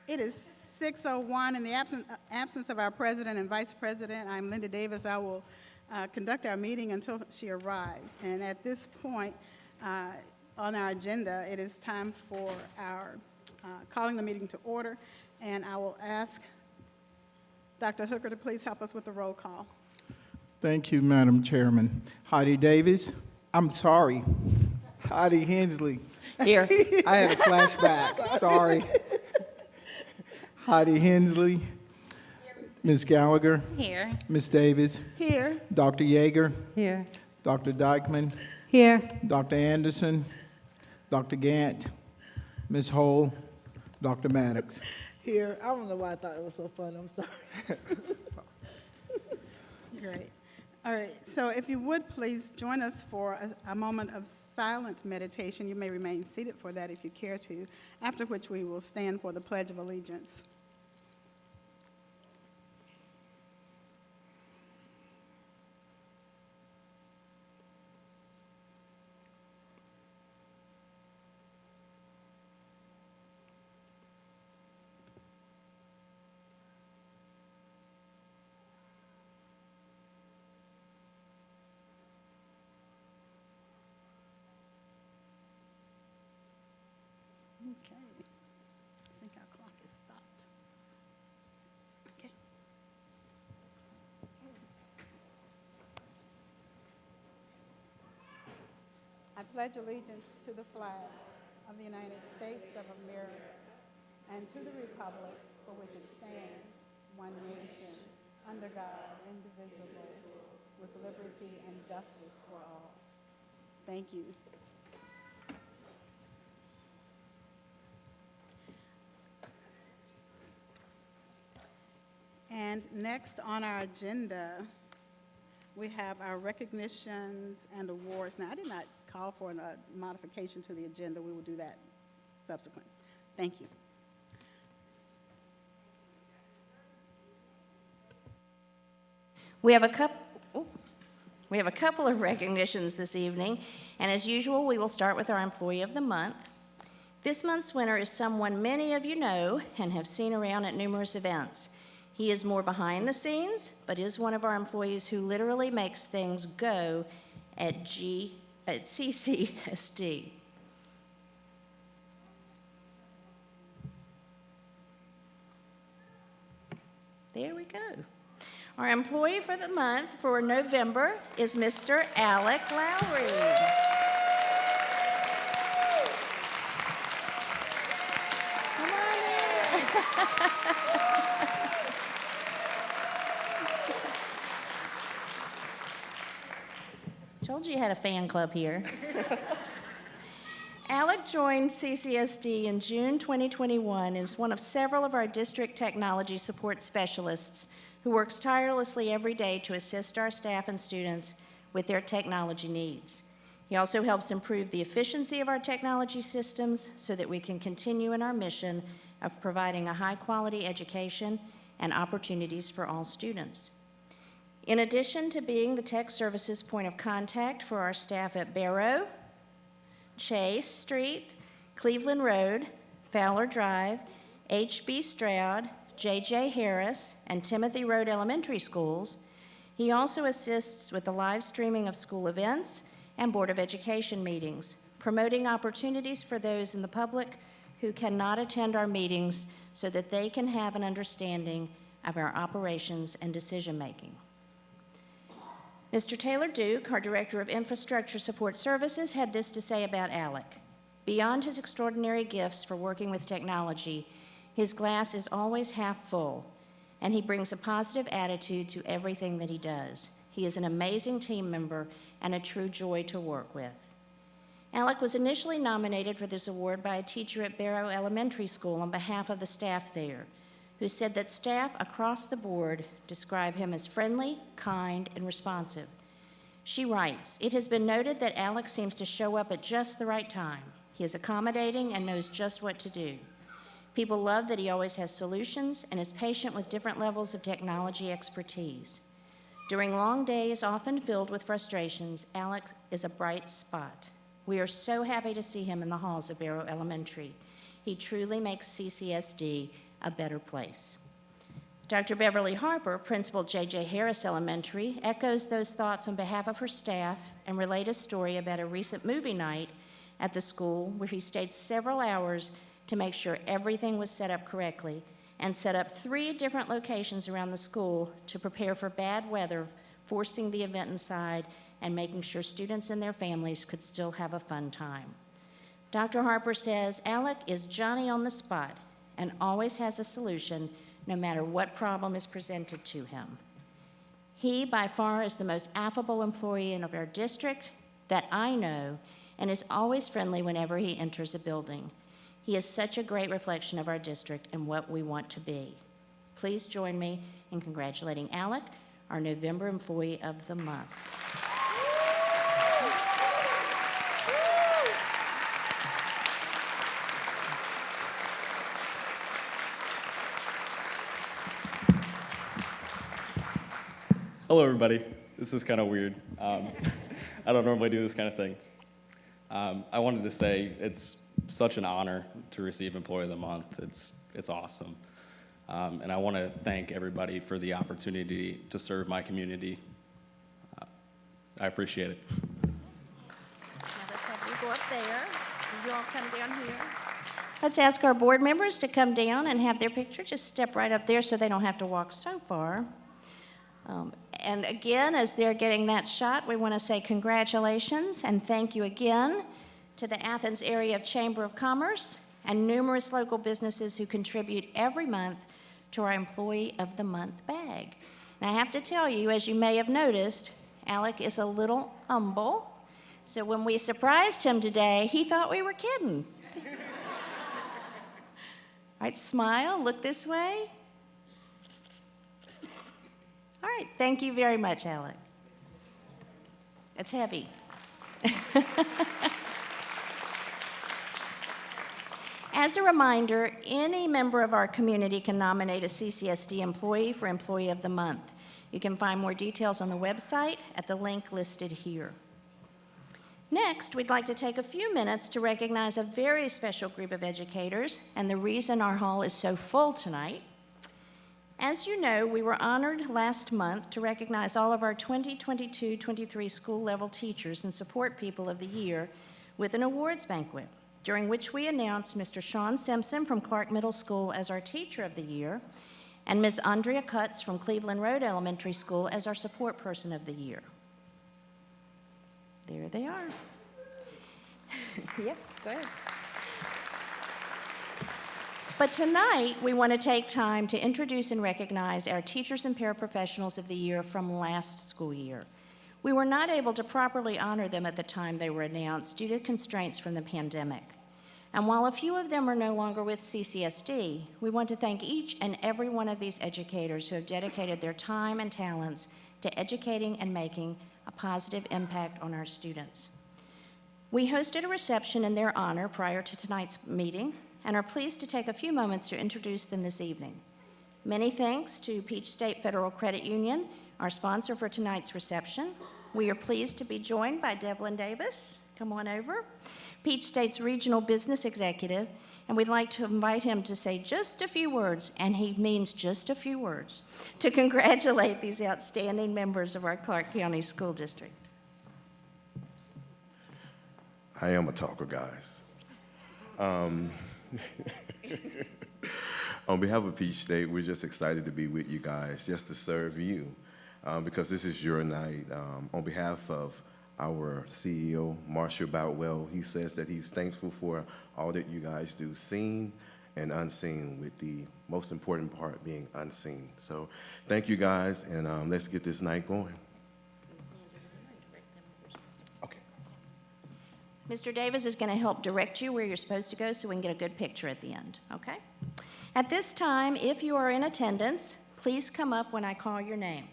It is 6:01. In the absence of our president and vice president, I'm Linda Davis. I will conduct our meeting until she arrives. And at this point on our agenda, it is time for our calling the meeting to order. And I will ask Dr. Hooker to please help us with the roll call. Thank you, Madam Chairman. Heidi Davis. I'm sorry. Heidi Hensley. Here. I had a flashback. Sorry. Heidi Hensley. Ms. Gallagher. Here. Ms. Davis. Here. Dr. Yeager. Here. Dr. Dykeman. Here. Dr. Anderson. Dr. Gant. Ms. Hull. Dr. Maddox. Here. I don't know why I thought it was so fun. I'm sorry. Great. All right, so if you would please join us for a moment of silent meditation. You may remain seated for that if you care to, after which we will stand for the Pledge of Allegiance. Okay. I think our clock is stopped. Okay. I pledge allegiance to the flag of the United States of America and to the republic for which it stands, one nation, under God, indivisible, with liberty and justice for all. Thank you. And next on our agenda, we have our recognitions and awards. Now, I did not call for a modification to the agenda. We will do that subsequent. Thank you. We have a couple of recognitions this evening, and as usual, we will start with our Employee of the Month. This month's winner is someone many of you know and have seen around at numerous events. He is more behind the scenes, but is one of our employees who literally makes things go at Ccsd. There we go. Our employee for the month for November is Mr. Alec Lowry. Come on in. Told you had a fan club here. Alec joined CCSD in June 2021 as one of several of our district technology support specialists who works tirelessly every day to assist our staff and students with their technology needs. He also helps improve the efficiency of our technology systems so that we can continue in our mission of providing a high-quality education and opportunities for all students. In addition to being the tech services point of contact for our staff at Barrow, Chase Street, Cleveland Road, Fowler Drive, H.B. Stroud, J.J. Harris, and Timothy Road Elementary Schools, he also assists with the live streaming of school events and Board of Education meetings, promoting opportunities for those in the public who cannot attend our meetings so that they can have an understanding of our operations and decision-making. Mr. Taylor Duke, our Director of Infrastructure Support Services, had this to say about Alec. Beyond his extraordinary gifts for working with technology, his glass is always half full, and he brings a positive attitude to everything that he does. He is an amazing team member and a true joy to work with. Alec was initially nominated for this award by a teacher at Barrow Elementary School on behalf of the staff there, who said that staff across the board describe him as friendly, kind, and responsive. She writes, "It has been noted that Alec seems to show up at just the right time. He is accommodating and knows just what to do. People love that he always has solutions and is patient with different levels of technology expertise. During long days, often filled with frustrations, Alec is a bright spot. We are so happy to see him in the halls of Barrow Elementary. He truly makes CCSD a better place. Dr. Beverly Harper, Principal J.J. Harris Elementary, echoes those thoughts on behalf of her staff and relayed a story about a recent movie night at the school where he stayed several hours to make sure everything was set up correctly and set up 3 different locations around the school to prepare for bad weather, forcing the event inside and making sure students and their families could still have a fun time. Dr. Harper says Alec is Johnny on the spot and always has a solution no matter what problem is presented to him. He, by far, is the most affable employee in our district that I know and is always friendly whenever he enters a building. He is such a great reflection of our district and what we want to be. Please join me in congratulating Alec, our November Employee of the Month. Hello, everybody. This is kind of weird. I don't normally do this kind of thing. I wanted to say it's such an honor to receive Employee of the Month. It's awesome. And I want to thank everybody for the opportunity to serve my community. I appreciate it. Now let's have you go up there. You all come down here. Let's ask our board members to come down and have their picture. Just step right up there so they don't have to walk so far. And again, as they're getting that shot, we want to say congratulations and thank you again to the Athens Area Chamber of Commerce and numerous local businesses who contribute every month to our Employee of the Month bag. And I have to tell you, as you may have noticed, Alec is a little humble. So when we surprised him today, he thought we were kidding. All right, smile, look this way. All right, thank you very much, Alec. It's heavy. As a reminder, any member of our community can nominate a CCSD employee for Employee of the Month. You can find more details on the website at the link listed here. Next, we'd like to take a few minutes to recognize a very special group of educators and the reason our hall is so full tonight. As you know, we were honored last month to recognize all of our 2022-23 school-level teachers and support people of the year with an awards banquet, during which we announced Mr. Sean Simpson from Clark Middle School as our Teacher of the Year and Ms. Andrea Cutts from Cleveland Road Elementary School as our Support Person of the Year. There they are. Yes, go ahead. But tonight, we want to take time to introduce and recognize our teachers and paraprofessionals of the year from last school year. We were not able to properly honor them at the time they were announced due to constraints from the pandemic. And while a few of them are no longer with CCSD, we want to thank each and every one of these educators who have dedicated their time and talents to educating and making a positive impact on our students. We hosted a reception in their honor prior to tonight's meeting and are pleased to take a few moments to introduce them this evening. Many thanks to Peach State Federal Credit Union, our sponsor for tonight's reception. We are pleased to be joined by Devlin Davis. Come on over. Peach State's Regional Business Executive, and we'd like to invite him to say just a few words, and he means just a few words, to congratulate these outstanding members of our Clark County School District. I am a talker, guys. On behalf of Peach State, we're just excited to be with you guys, just to serve you, because this is your night. On behalf of our CEO, Marshall Boutwell, he says that he's thankful for all that you guys do, seen and unseen, with the most important part being unseen. So thank you guys, and let's get this night going. Okay. Mr. Davis is going to help direct you where you're supposed to go so we can get a good picture at the end, okay? At this time, if you are in attendance, please come up when I call your name.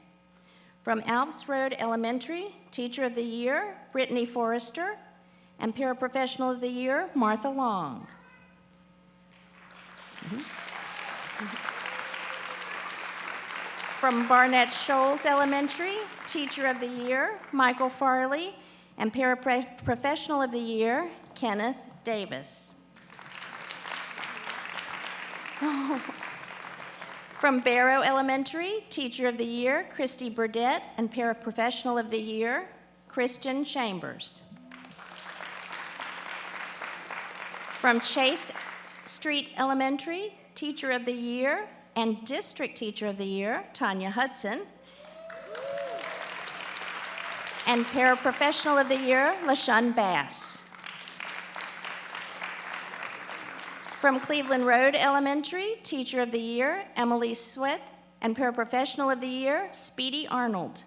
From Alps Road Elementary, Teacher of the Year, Brittany Forrester, and Paraprofessional of the Year, Martha Long. From Barnett Shoals Elementary, Teacher of the Year, Michael Farley, and Paraprofessional of the Year, Kenneth Davis. From Barrow Elementary, Teacher of the Year, Christy Burdette, and Paraprofessional of the Year, Kristen Chambers. From Chase Street Elementary, Teacher of the Year and District Teacher of the Year, Tanya Hudson. And Paraprofessional of the Year, LaShawn Bass. From Cleveland Road Elementary, Teacher of the Year, Emily Sweat, and Paraprofessional of the Year, Speedy Arnold.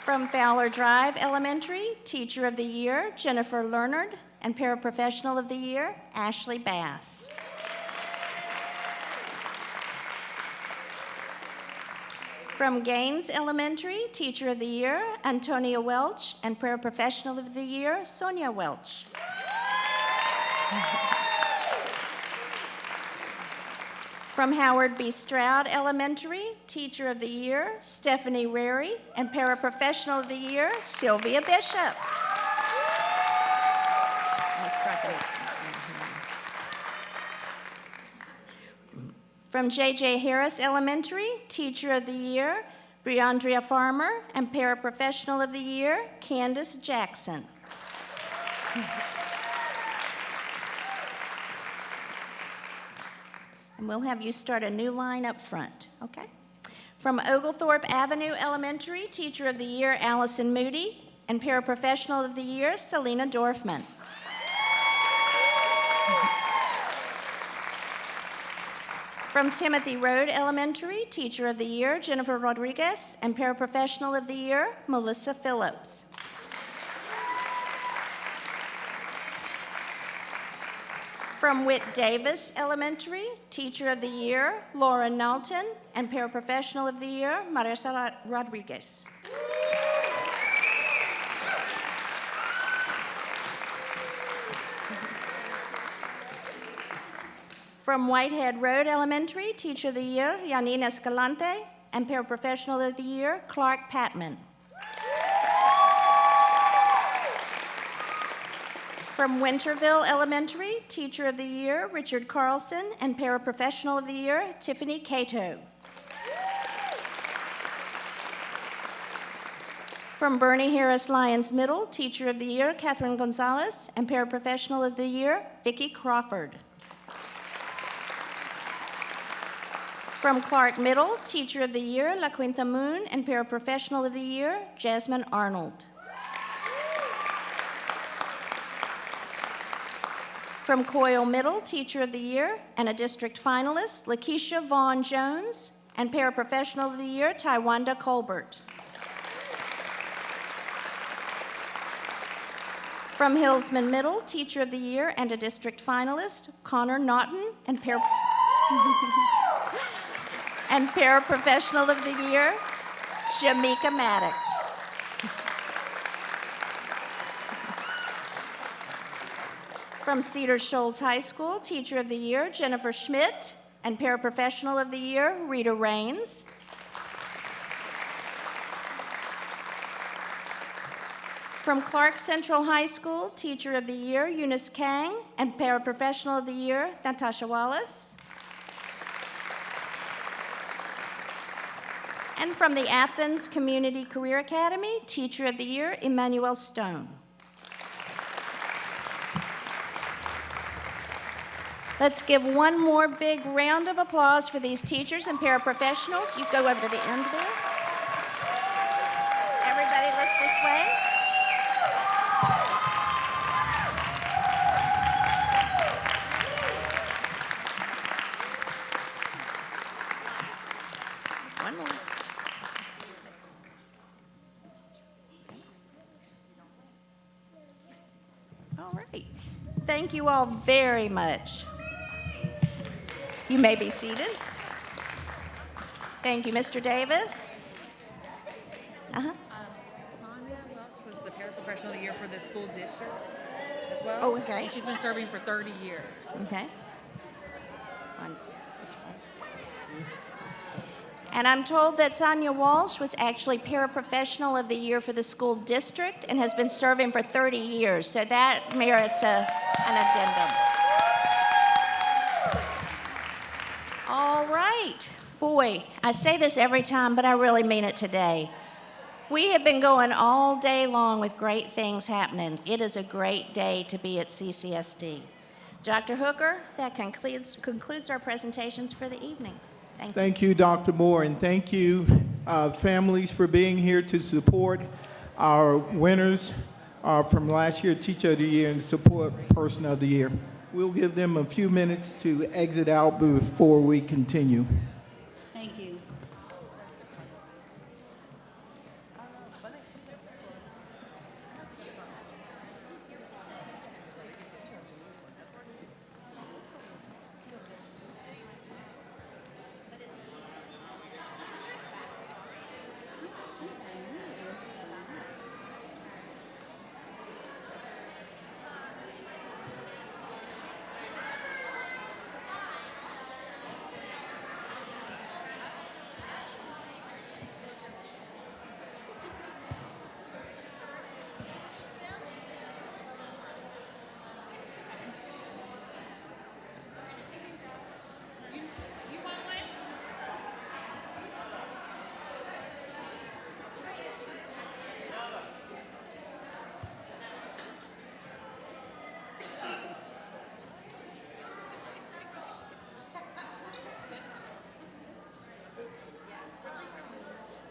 From Fowler Drive Elementary, Teacher of the Year, Jennifer Leonard, and Paraprofessional of the Year, Ashley Bass. From Gaines Elementary, Teacher of the Year, Antonia Welch, and Paraprofessional of the Year, Sonia Welch. From Howard B. Stroud Elementary, Teacher of the Year, Stephanie Rary, and Paraprofessional of the Year, Sylvia Bishop. From J.J. Harris Elementary, Teacher of the Year, Briandria Farmer, and Paraprofessional of the Year, Candace Jackson. And we'll have you start a new line up front, okay? From Oglethorpe Avenue Elementary, Teacher of the Year, Allison Moody, and Paraprofessional of the Year, Selena Dorfman. From Timothy Road Elementary, Teacher of the Year, Jennifer Rodriguez, and Paraprofessional of the Year, Melissa Phillips. From Whit Davis Elementary, Teacher of the Year, Laura Knowlton, and Paraprofessional of the Year, Marisa Rodriguez. From Whitehead Road Elementary, Teacher of the Year, Yanina Escalante, and Paraprofessional of the Year, Clark Patman. From Winterville Elementary, Teacher of the Year, Richard Carlson, and Paraprofessional of the Year, Tiffany Cato. From Bernie Harris Lyons Middle, Teacher of the Year, Catherine Gonzalez, and Paraprofessional of the Year, Vicki Crawford. From Clark Middle, Teacher of the Year, La Quinta Moon, and Paraprofessional of the Year, Jasmine Arnold. From Coyle Middle, Teacher of the Year, and a district finalist, Lakeisha Vaughn Jones, and Paraprofessional of the Year, Tywanda Colbert. From Hillsman Middle, Teacher of the Year, and a district finalist, Connor Naughton, and Paraprofessional of the Year, Jamaica Maddox. From Cedar Shoals High School, Teacher of the Year, Jennifer Schmidt, and Paraprofessional of the Year, Rita Raines. From Clark Central High School, Teacher of the Year, Eunice Kang, and Paraprofessional of the Year, Natasha Wallace. And from the Athens Community Career Academy, Teacher of the Year, Emmanuel Stone. Let's give one more big round of applause for these teachers and paraprofessionals. You go over to the end there. Everybody look this way. One more. All right. Thank you all very much. You may be seated. Thank you, Mr. Davis. Sonia Welch was the paraprofessional of the year for the school district as well. Oh, okay. And she's been serving for 30 years. Okay. And I'm told that Sonia Walsh was actually paraprofessional of the year for the school district and has been serving for 30 years. So that merits an addendum. All right. Boy, I say this every time, but I really mean it today. We have been going all day long with great things happening. It is a great day to be at CCSD. Dr. Hooker, that concludes our presentations for the evening. Thank you. Thank you, Dr. Moore, and thank you, families, for being here to support our winners from last year, Teacher of the Year and Support Person of the Year. We'll give them a few minutes to exit out before we continue. Thank you.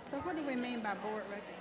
So what do we mean by board recognition?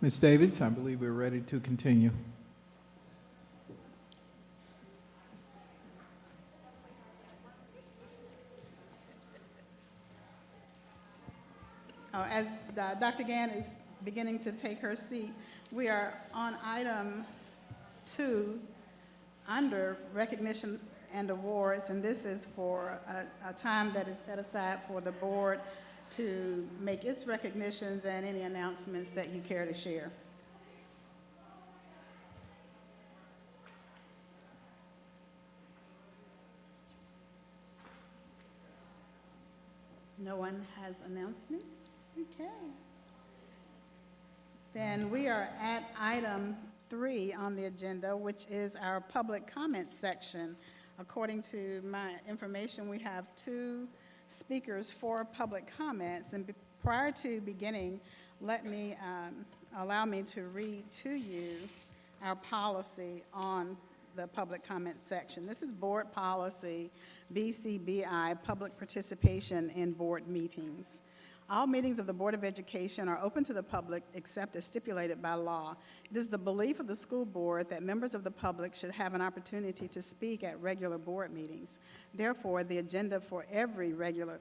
Ms. Davis, I believe we're ready to continue. As Dr. Gann is beginning to take her seat, we are on item 2 under recognition and awards, and this is for a time that is set aside for the board to make its recognitions and any announcements that you care to share. No one has announcements? Okay. Then we are at item 3 on the agenda, which is our public comment section. According to my information, we have 2 speakers for public comments. And prior to beginning, allow me to read to you our policy on the public comment section. This is board policy BCBI, public participation in board meetings. All meetings of the Board of Education are open to the public except as stipulated by law. It is the belief of the school board that members of the public should have an opportunity to speak at regular board meetings. Therefore, the agenda for every regularly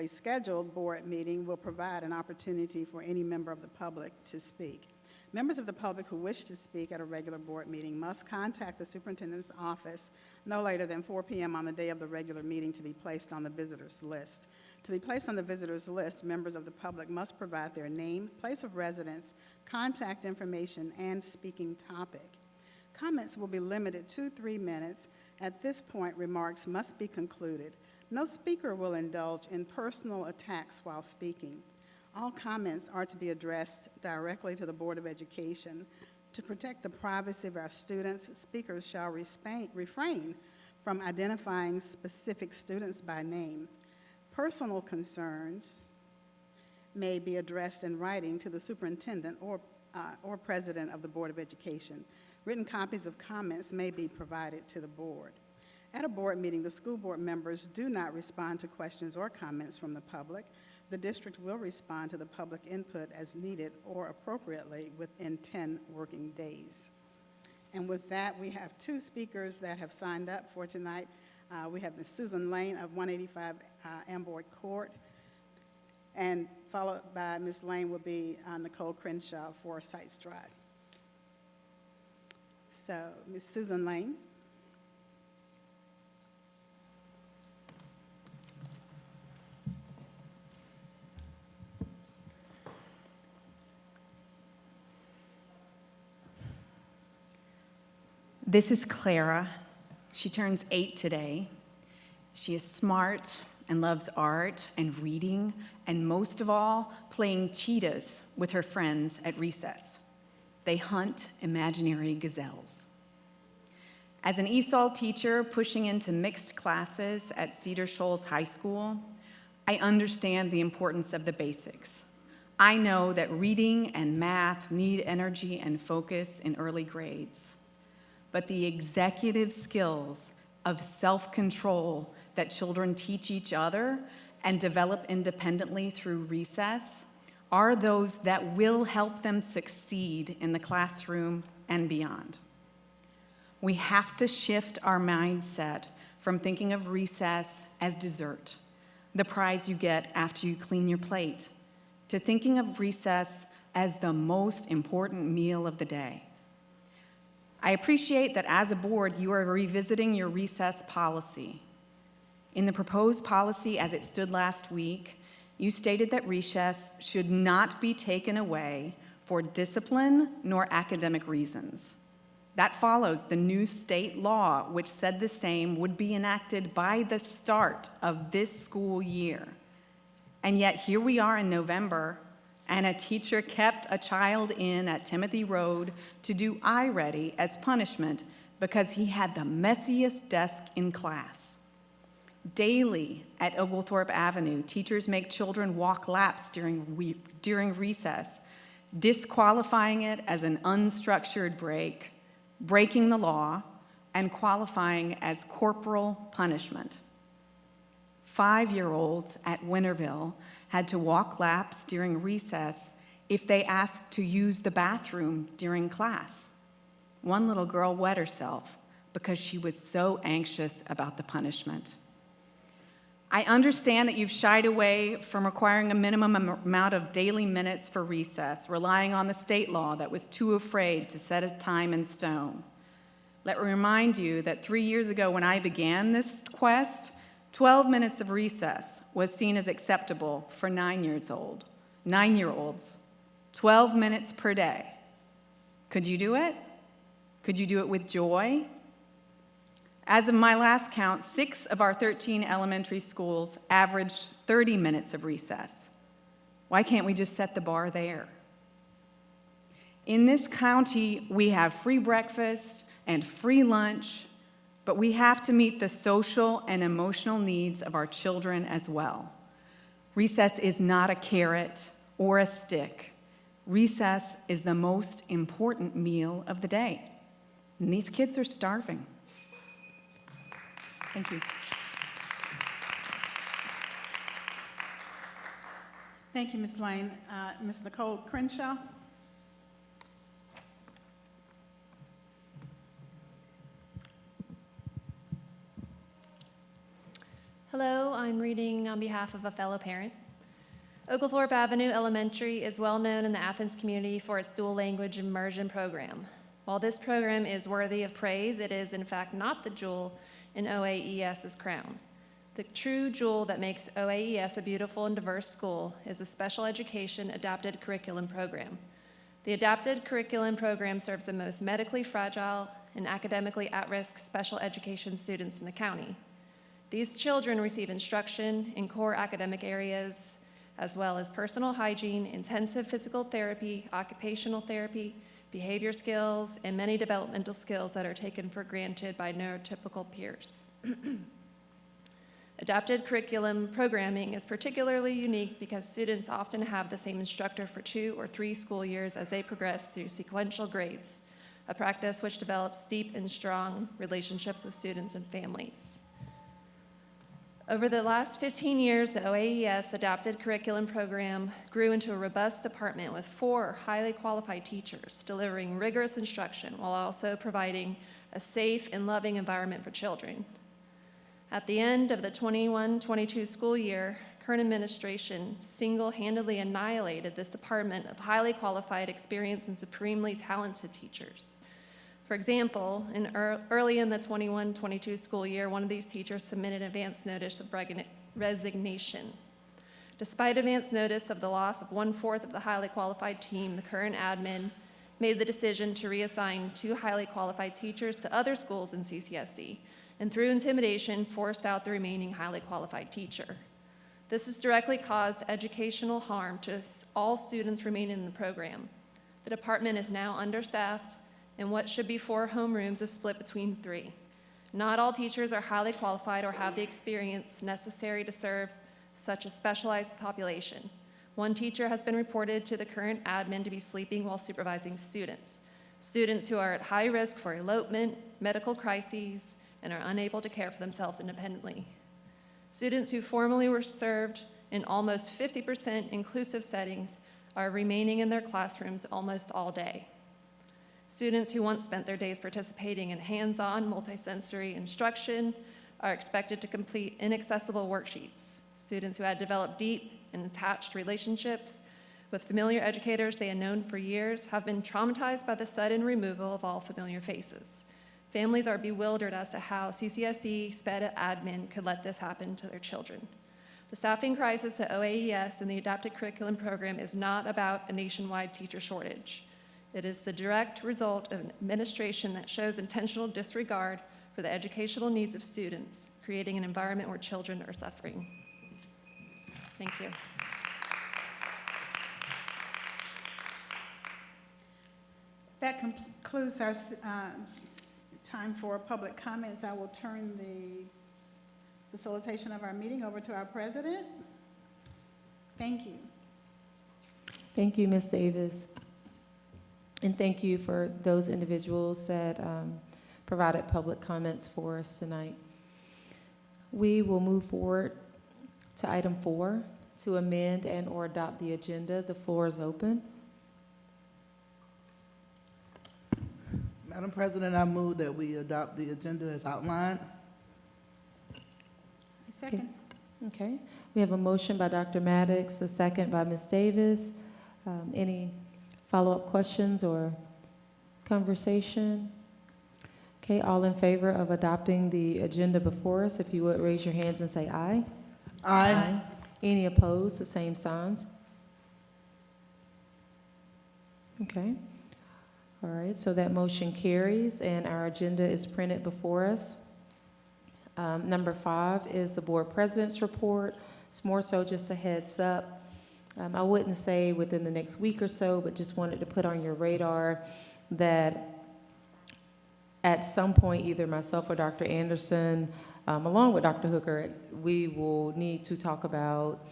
scheduled board meeting will provide an opportunity for any member of the public to speak. Members of the public who wish to speak at a regular board meeting must contact the superintendent's office no later than 4 p.m. on the day of the regular meeting to be placed on the visitors list. To be placed on the visitors list, members of the public must provide their name, place of residence, contact information, and speaking topic. Comments will be limited to 3 minutes. At this point, remarks must be concluded. No speaker will indulge in personal attacks while speaking. All comments are to be addressed directly to the Board of Education. To protect the privacy of our students, speakers shall refrain from identifying specific students by name. personal concerns may be addressed in writing to the superintendent or president of the Board of Education. Written copies of comments may be provided to the board. At a board meeting, the school board members do not respond to questions or comments from the public. The district will respond to the public input as needed or appropriately within 10 working days. And with that, we have two speakers that have signed up for tonight. We have Ms. Susan Lane of 185 Amboy Court, and followed by Ms. Lane will be Nicole Crenshaw for Sites Drive. So, Ms. Susan Lane. This is Clara. She turns 8 today. She is smart and loves art and reading, and most of all, playing cheetahs with her friends at recess. They hunt imaginary gazelles. As an ESOL teacher pushing into mixed classes at Cedar Shoals High School, I understand the importance of the basics. I know that reading and math need energy and focus in early grades. But the executive skills of self-control that children teach each other and develop independently through recess are those that will help them succeed in the classroom and beyond. We have to shift our mindset from thinking of recess as dessert, the prize you get after you clean your plate, to thinking of recess as the most important meal of the day. I appreciate that as a board, you are revisiting your recess policy. In the proposed policy as it stood last week, you stated that recess should not be taken away for discipline nor academic reasons. That follows the new state law, which said the same would be enacted by the start of this school year. And yet here we are in November, and a teacher kept a child in at Timothy Road to do iReady as punishment because he had the messiest desk in class. Daily at Oglethorpe Avenue, teachers make children walk laps during recess, disqualifying it as an unstructured break, breaking the law, and qualifying as corporal punishment. 5-year-olds at Winterville had to walk laps during recess if they asked to use the bathroom during class. One little girl wet herself because she was so anxious about the punishment. I understand that you've shied away from requiring a minimum amount of daily minutes for recess, relying on the state law that was too afraid to set a time in stone. Let me remind you that 3 years ago when I began this quest, 12 minutes of recess was seen as acceptable for 9-year-olds. 12 minutes per day. Could you do it? Could you do it with joy? As of my last count, 6 of our 13 elementary schools averaged 30 minutes of recess. Why can't we just set the bar there? In this county, we have free breakfast and free lunch, but we have to meet the social and emotional needs of our children as well. Recess is not a carrot or a stick. Recess is the most important meal of the day. And these kids are starving. Thank you. Thank you, Ms. Lane. Ms. Nicole Crenshaw. Hello, I'm reading on behalf of a fellow parent. Oglethorpe Avenue Elementary is well known in the Athens community for its dual language immersion program. While this program is worthy of praise, it is in fact not the jewel in OAES's crown. The true jewel that makes OAES a beautiful and diverse school is the Special Education Adapted Curriculum Program. The Adapted Curriculum Program serves the most medically fragile and academically at-risk special education students in the county. These children receive instruction in core academic areas, as well as personal hygiene, intensive physical therapy, occupational therapy, behavior skills, and many developmental skills that are taken for granted by neurotypical peers. Adapted curriculum programming is particularly unique because students often have the same instructor for 2 or 3 school years as they progress through sequential grades, a practice which develops deep and strong relationships with students and families. Over the last 15 years, the OAES adapted curriculum program grew into a robust department with 4 highly qualified teachers delivering rigorous instruction while also providing a safe and loving environment for children. At the end of the 21-22 school year, current administration single-handedly annihilated this department of highly qualified, experienced, and supremely talented teachers. For example, early in the 21-22 school year, one of these teachers submitted advance notice of resignation. Despite advance notice of the loss of 1/4 of the highly qualified team, the current admin made the decision to reassign 2 highly qualified teachers to other schools in CCSD, and through intimidation, forced out the remaining highly qualified teacher. This has directly caused educational harm to all students remaining in the program. The department is now understaffed, and what should be 4 homerooms is split between 3. Not all teachers are highly qualified or have the experience necessary to serve such a specialized population. One teacher has been reported to the current admin to be sleeping while supervising students who are at high risk for elopement, medical crises, and are unable to care for themselves independently. Students who formerly were served in almost 50% inclusive settings are remaining in their classrooms almost all day. Students who once spent their days participating in hands-on multisensory instruction are expected to complete inaccessible worksheets. Students who had developed deep and attached relationships with familiar educators they had known for years have been traumatized by the sudden removal of all familiar faces. Families are bewildered as to how CCSD SPED admin could let this happen to their children. The staffing crisis at OAES and the adapted curriculum program is not about a nationwide teacher shortage. It is the direct result of an administration that shows intentional disregard for the educational needs of students, creating an environment where children are suffering. Thank you. That concludes our time for public comments. I will turn the facilitation of our meeting over to our president. Thank you. Thank you, Ms. Davis. And thank you for those individuals that provided public comments for us tonight. We will move forward to item 4, to amend and or adopt the agenda. The floor is open. Madam President, I move that we adopt the agenda as outlined. Second. Okay. We have a motion by Dr. Maddox, a second by Ms. Davis. Any follow-up questions or conversation? Okay, all in favor of adopting the agenda before us, if you would raise your hands and say aye. Aye. Any opposed, the same signs? Okay. All right, so that motion carries, and our agenda is printed before us. Number 5 is the board president's report. It's more so just a heads up. I wouldn't say within the next week or so, but just wanted to put on your radar that at some point, either myself or Dr. Anderson, along with Dr. Hooker, we will need to talk about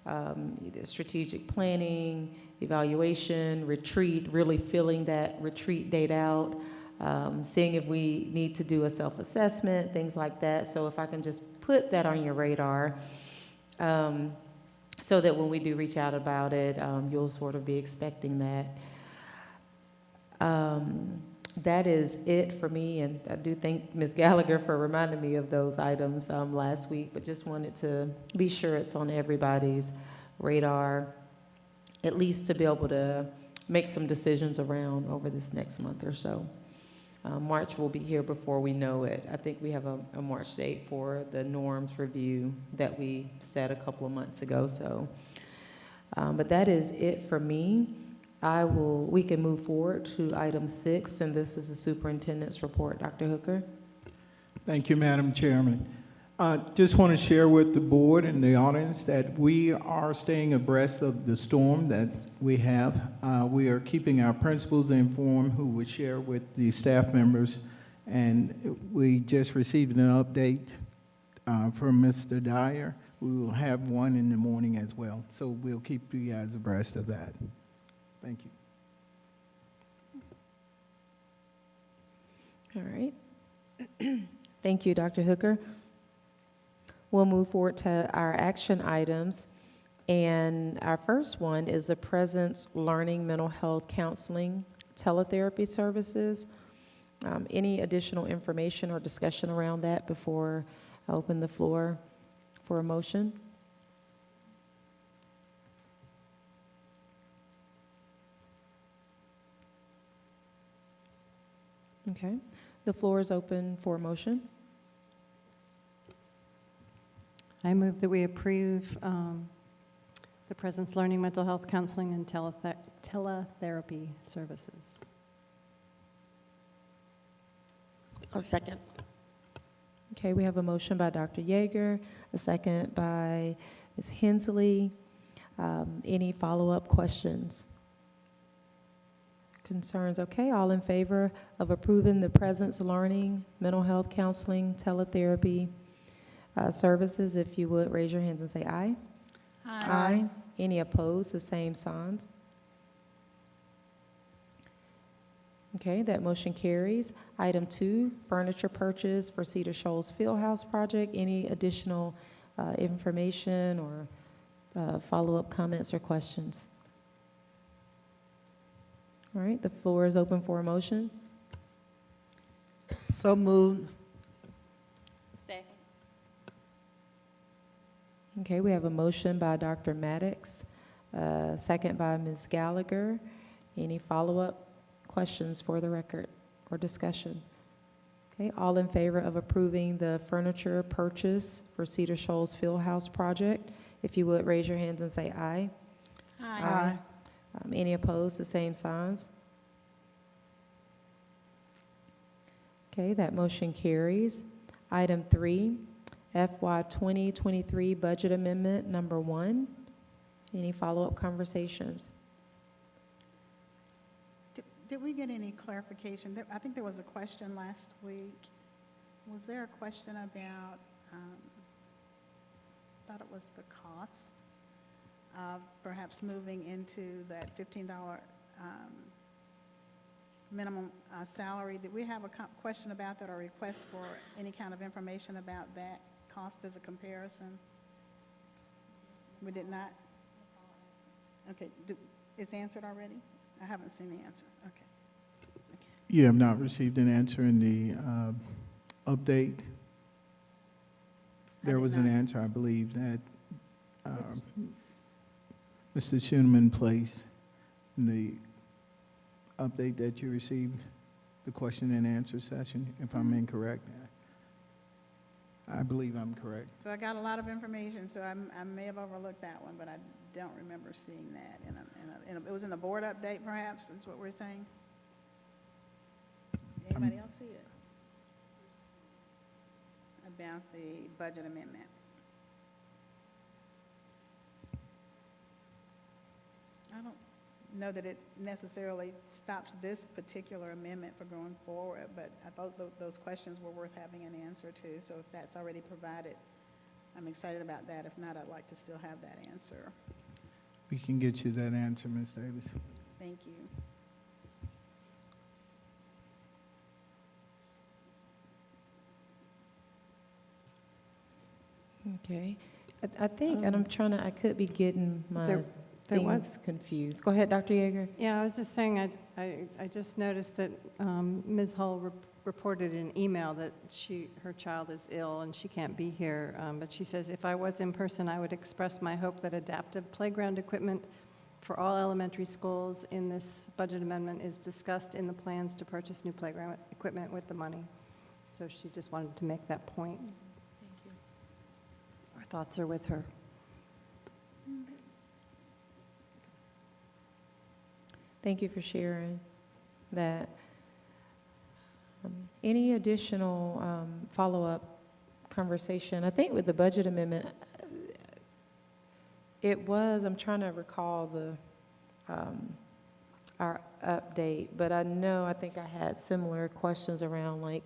either strategic planning, evaluation, retreat, really filling that retreat date out, seeing if we need to do a self-assessment, things like that. So if I can just put that on your radar, so that when we do reach out about it, you'll sort of be expecting that. That is it for me, and I do thank Ms. Gallagher for reminding me of those items last week, but just wanted to be sure it's on everybody's radar, at least to be able to make some decisions around over this next month or so. March will be here before we know it. I think we have a March date for the norms review that we set a couple of months ago. So, but that is it for me. We can move forward to item 6, and this is the superintendent's report. Dr. Hooker. Thank you, Madam Chairman. Just want to share with the board and the audience that we are staying abreast of the storm that we have. We are keeping our principals informed, who would share with the staff members, and we just received an update from Mr. Dyer. We will have one in the morning as well, so we'll keep you guys abreast of that. Thank you. All right. Thank you, Dr. Hooker. We'll move forward to our action items. And our first one is the Presence Learning Mental Health Counseling Teletherapy Services. Any additional information or discussion around that before I open the floor for a motion? Okay. The floor is open for a motion. I move that we approve the Presence Learning Mental Health Counseling and Teletherapy Services. I'll second. Okay, we have a motion by Dr. Yeager, a second by Ms. Hensley. Any follow-up questions? Concerns? Okay, all in favor of approving the Presence Learning Mental Health Counseling Teletherapy Services, if you would raise your hands and say aye. Aye. Any opposed, the same signs. Okay, that motion carries. Item 2, furniture purchase for Cedar Shoals Fieldhouse project. Any additional information or follow-up comments or questions? All right, the floor is open for a motion. So moved. Second. Okay, we have a motion by Dr. Maddox, second by Ms. Gallagher. Any follow-up questions for the record or discussion? Okay, all in favor of approving the furniture purchase for Cedar Shoals Fieldhouse project, if you would raise your hands and say aye. Aye. Any opposed, the same signs. Okay, that motion carries. Item 3, FY 2023 Budget Amendment Number 1. Any follow-up conversations? Did we get any clarification? I think there was a question last week. Was there a question about, thought it was the cost of perhaps moving into that $15 minimum salary? Did we have a question about that or request for any kind of information about that cost as a comparison? We did not? Okay, it's answered already? I haven't seen the answer. Okay. You have not received an answer in the update? There was an answer, I believe, that Mr. Schoeneman placed in the update that you received, the question and answer session, if I'm incorrect. I believe I'm correct. So I got a lot of information, so I may have overlooked that one, but I don't remember seeing that. It was in the board update, perhaps, is what we're saying? Anybody else see it? About the budget amendment. I don't know that it necessarily stops this particular amendment for going forward, but I thought those questions were worth having an answer to. So if that's already provided, I'm excited about that. If not, I'd like to still have that answer. We can get you that answer, Ms. Davis. Thank you. Okay. I think, and I'm trying to, I could be getting my There was- things confused. Go ahead, Dr. Yeager. Yeah, I was just saying, I just noticed that Ms. Hull reported in an email that her child is ill and she can't be here, but she says, if I was in person, I would express my hope that adaptive playground equipment for all elementary schools in this budget amendment is discussed in the plans to purchase new playground equipment with the money. So she just wanted to make that point. Thank you. Our thoughts are with her. Thank you for sharing that. Any additional follow-up conversation? I think with the budget amendment, I'm trying to recall our update, but I think I had similar questions around, like,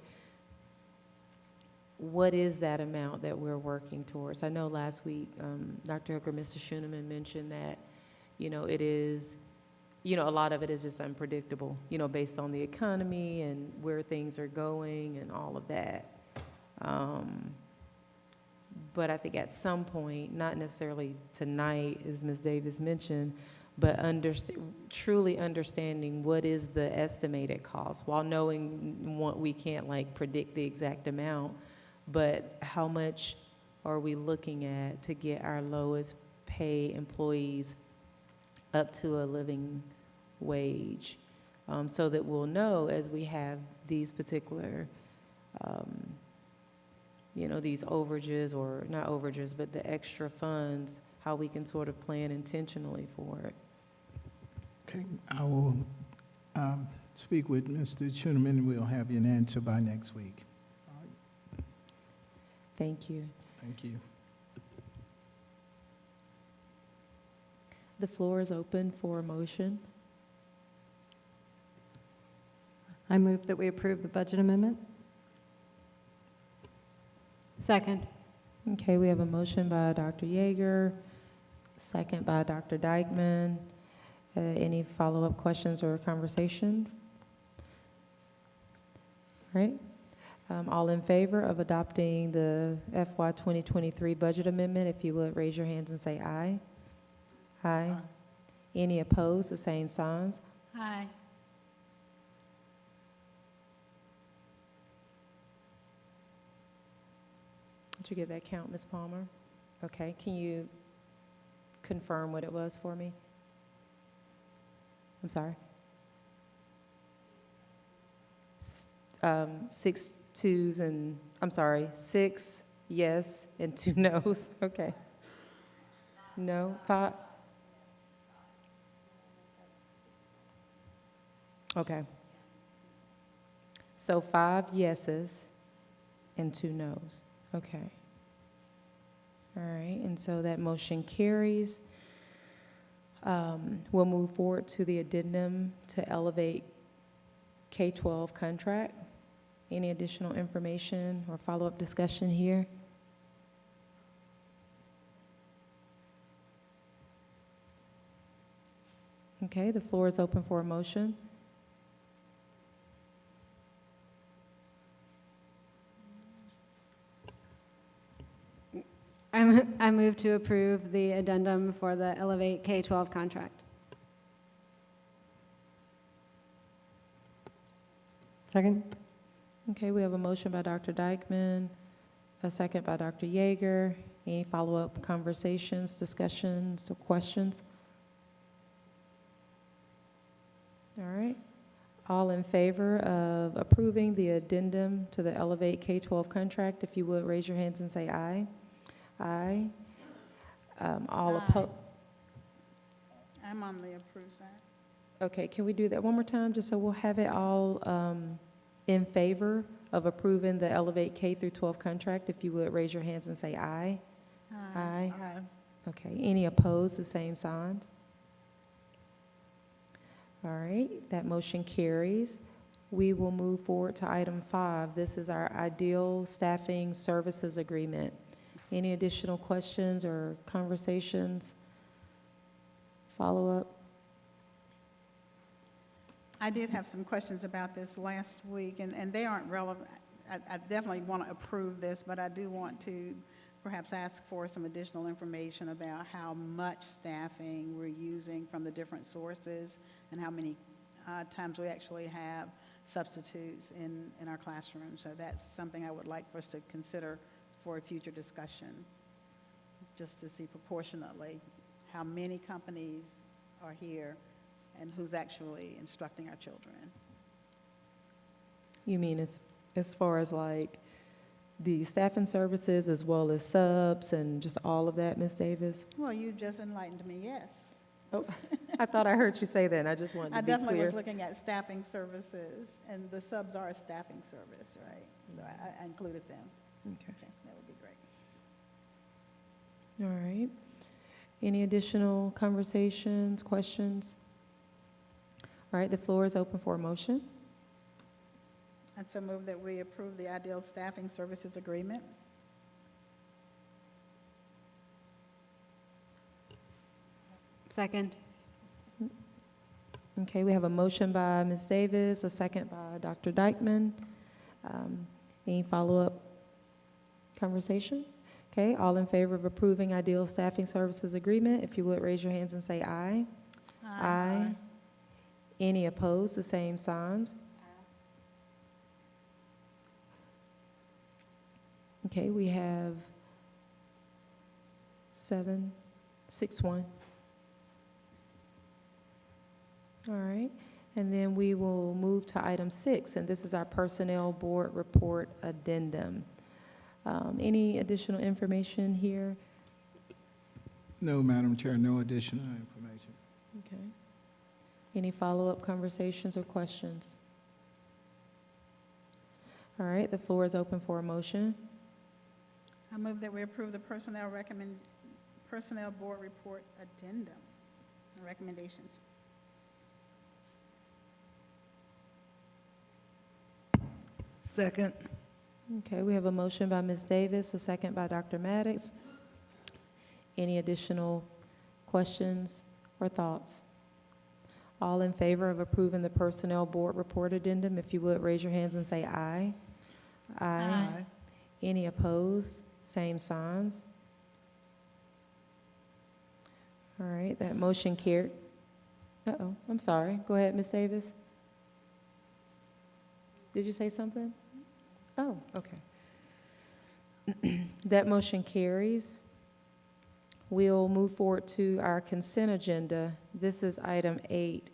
what is that amount that we're working towards? I know last week, Dr. Hooker, Mr. Schooneman mentioned that, it is, a lot of it is just unpredictable, based on the economy and where things are going and all of that. But I think at some point, not necessarily tonight, as Ms. Davis mentioned, but truly understanding what is the estimated cost, while knowing what we can't predict the exact amount, but how much are we looking at to get our lowest pay employees up to a living wage, so that we'll know as we have these particular, these overages, or not overages, but the extra funds, how we can sort of plan intentionally for it. Okay, I will speak with Mr. Schooneman, and we'll have you an answer by next week. All right. Thank you. Thank you. The floor is open for a motion. I move that we approve the budget amendment. Second. Okay, we have a motion by Dr. Yeager, second by Dr. Dykeman. Any follow-up questions or conversation? All right. All in favor of adopting the FY 2023 budget amendment, if you would raise your hands and say aye. Aye. Any opposed, the same signs. Aye. Did you get that count, Ms. Palmer? Okay, can you confirm what it was for me? I'm sorry. 6 twos and, I'm sorry, 6 yes and 2 no's. Okay. No, 5. Okay. So 5 yeses and 2 no's. Okay. All right, and so that motion carries. We'll move forward to the addendum to elevate K-12 contract. Any additional information or follow-up discussion here? Okay, the floor is open for a motion. I move to approve the addendum for the Elevate K-12 contract. Second. Okay, we have a motion by Dr. Dykeman, a second by Dr. Yeager. Any follow-up conversations, discussions, or questions? All right. All in favor of approving the addendum to the Elevate K-12 contract, if you would raise your hands and say aye. Aye. All opposed? I'm on the approved side. Okay, can we do that one more time, just so we'll have it all in favor of approving the Elevate K through 12 contract? If you would raise your hands and say aye. Aye. Aye. Okay, any opposed, the same sign? All right, that motion carries. We will move forward to item 5. This is our ideal staffing services agreement. Any additional questions or conversations? Follow-up? I did have some questions about this last week, and they aren't relevant. I definitely want to approve this, but I do want to perhaps ask for some additional information about how much staffing we're using from the different sources and how many times we actually have substitutes in our classroom. So that's something I would like for us to consider for a future discussion, just to see proportionately how many companies are here and who's actually instructing our children. You mean as far as like the staffing services as well as subs and just all of that, Ms. Davis? Well, you just enlightened me, yes. Oh, I thought I heard you say that, and I just wanted to I be definitely clear. was looking at staffing services, and the subs are a staffing service, right? So I included them. Okay. That would be great. All right. Any additional conversations, questions? All right, the floor is open for a motion. I'd so move that we approve the Ideal Staffing Services Agreement. Second. Okay, we have a motion by Ms. Davis, a second by Dr. Dykeman. Any follow-up conversation? Okay, all in favor of approving Ideal Staffing Services Agreement, if you would raise your hands and say aye. Aye. Any opposed, the same signs. Okay, we have 7, 6, 1. All right, and then we will move to item 6, and this is our Personnel Board Report Addendum. Any additional information here? No, Madam Chair, no additional information. Okay. Any follow-up conversations or questions? All right, the floor is open for a motion. I move that we approve the Personnel Board Report Addendum and recommendations. Second. Okay, we have a motion by Ms. Davis, a second by Dr. Maddox. Any additional questions or thoughts? All in favor of approving the Personnel Board Report Addendum, if you would raise your hands and say aye. Aye. Any opposed? Same signs. All right, that motion carried. Uh-oh, I'm sorry. Go ahead, Ms. Davis. Did you say something? Oh, okay. That motion carries. We'll move forward to our consent agenda. This is item 8,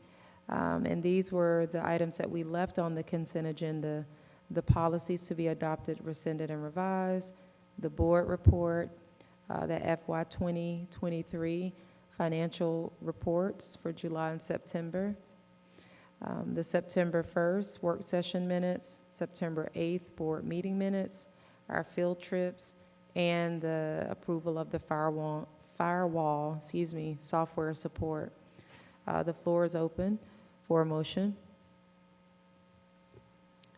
and these were the items that we left on the consent agenda: the policies to be adopted, rescinded, and revised, the board report, the FY 2023 financial reports for July and September, the September 1st work session minutes, September 8th board meeting minutes, our field trips, and the approval of the firewall software support. The floor is open for a motion.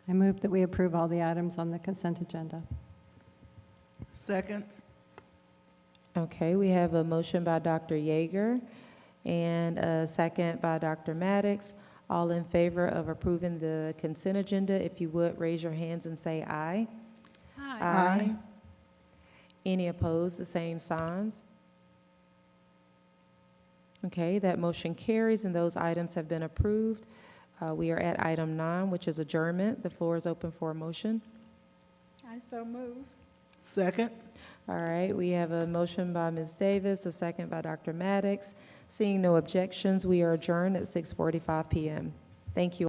I move that we approve all the items on the consent agenda. Second. Okay, we have a motion by Dr. Yeager and a second by Dr. Maddox. All in favor of approving the consent agenda, if you would raise your hands and say aye. Aye. Any opposed, the same signs. Okay, that motion carries and those items have been approved. We are at item 9, which is adjournment. The floor is open for a motion. I so move. Second. All right, we have a motion by Ms. Davis, a second by Dr. Maddox. Seeing no objections, we are adjourned at 6:45 p.m. Thank you.